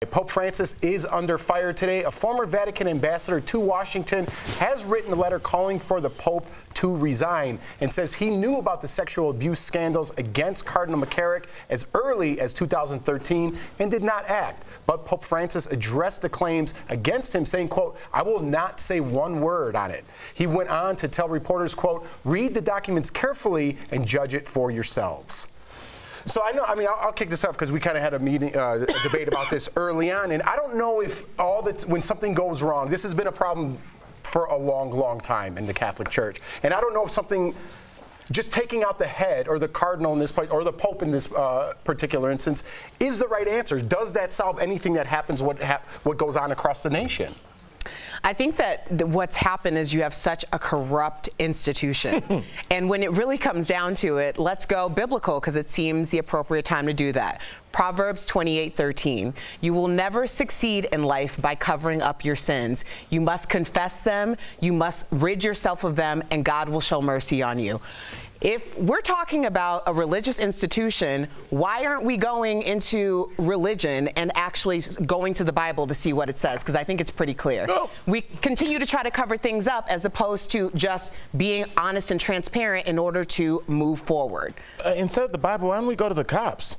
Pope Francis is under fire today. A former Vatican ambassador to Washington has written a letter calling for the Pope to resign and says he knew about the sexual abuse scandals against Cardinal McCarrick as early as 2013 and did not act. But Pope Francis addressed the claims against him, saying, quote, "I will not say one word on it." He went on to tell reporters, quote, "Read the documents carefully and judge it for yourselves." So I'll kick this off because we kind of had a meeting, a debate about this early on, and I don't know if when something goes wrong, this has been a problem for a long, long time in the Catholic Church, and I don't know if something, just taking out the head or the cardinal in this place or the Pope in this particular instance, is the right answer. Does that solve anything that happens? What goes on across the nation? I think that what's happened is you have such a corrupt institution. And when it really comes down to it, let's go biblical because it seems the appropriate time to do that. Proverbs 28:13. You will never succeed in life by covering up your sins. You must confess them, you must rid yourself of them, and God will show mercy on you. If we're talking about a religious institution, why aren't we going into religion and actually going to the Bible to see what it says? Because I think it's pretty clear. No. We continue to try to cover things up as opposed to just being honest and transparent in order to move forward. Instead of the Bible, why don't we go to the cops?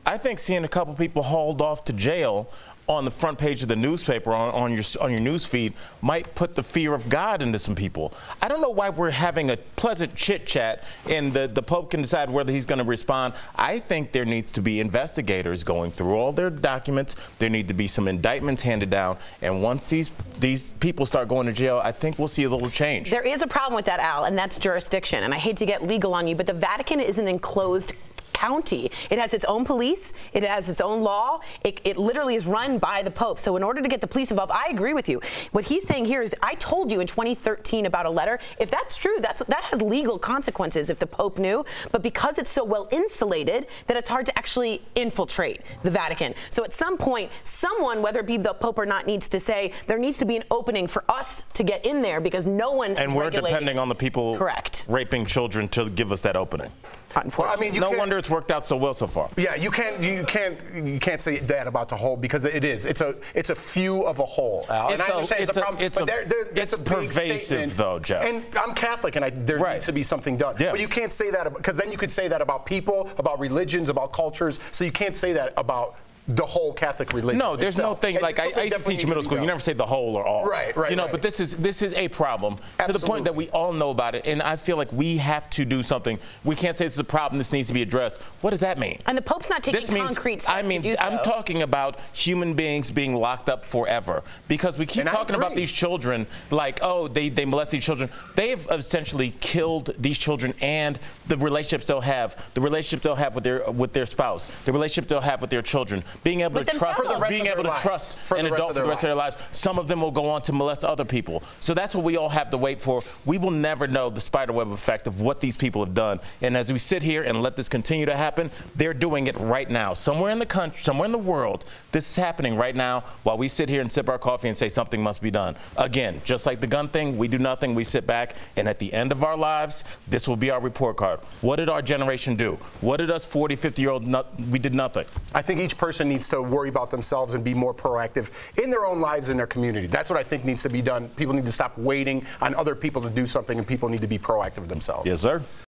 I think seeing a couple people hauled off to jail on the front page of the newspaper on your news feed might put the fear of God into some people. I don't know why we're having a pleasant chit chat and the Pope can decide whether he's going to respond. I think there needs to be investigators going through all their documents. There need to be some indictments handed down, and once these people start going to jail, I think we'll see a little change. There is a problem with that, Al, and that's jurisdiction. And I hate to get legal on you, but the Vatican is an enclosed county. It has its own police. It has its own law. It literally is run by the Pope. So in order to get the police involved, I agree with you. What he's saying here is, I told you in 2013 about a letter. If that's true, that has legal consequences if the Pope knew. But because it's so well insulated that it's hard to actually infiltrate the Vatican. So at some point, someone, whether it be the Pope or not, needs to say there needs to be an opening for us to get in there because no one and is we're regulating. Depending on the people raping children to give us that opening. Well, I mean, no wonder it's worked out so well so far. Yeah, you can't say that about the whole because it's a few of a whole, Al. And I understand it's a problem, it's a pervasive though, Jeff. And I'm Catholic, and there needs to be something done. Yeah. But you can't say that because then you could say that about people, about religions, about cultures. So you can't say that about the whole Catholic religion. No, there's itself. no thing like I used to teach middle school. You never say the whole or all. Right. You know, but this is a problem to the point that we all know about it, and I feel like we have to do something. We can't say this is a problem. This needs to be addressed. What does that mean? And the Pope's not taking concrete steps to do so. I'm talking about human beings being locked up forever because we keep talking about these children like, oh, they molest these children. They have essentially killed these children and the relationships they'll have, with their spouse, the relationship they'll have with their children. Being able to trust an adult for the rest of their lives. Some of them will go on to molest other people. So that's what we all have to wait for. We will never know the spiderweb effect of what these people have done. And as we sit here and let this continue to happen, they're doing it right now. Somewhere in the country, somewhere in the world, this is happening right now while we sit here and sip our coffee and say something must be done. Again, just like the gun thing, we do nothing, we sit back, and at the end of our lives, this will be our report card. What did our generation do? What did us 40, 50-year-olds, we did nothing. I think each person needs to worry about themselves and be more proactive in their own lives and their community. That's what I think needs to be done. People need to stop waiting on other people to do something, and people need to be proactive themselves. Yes, sir.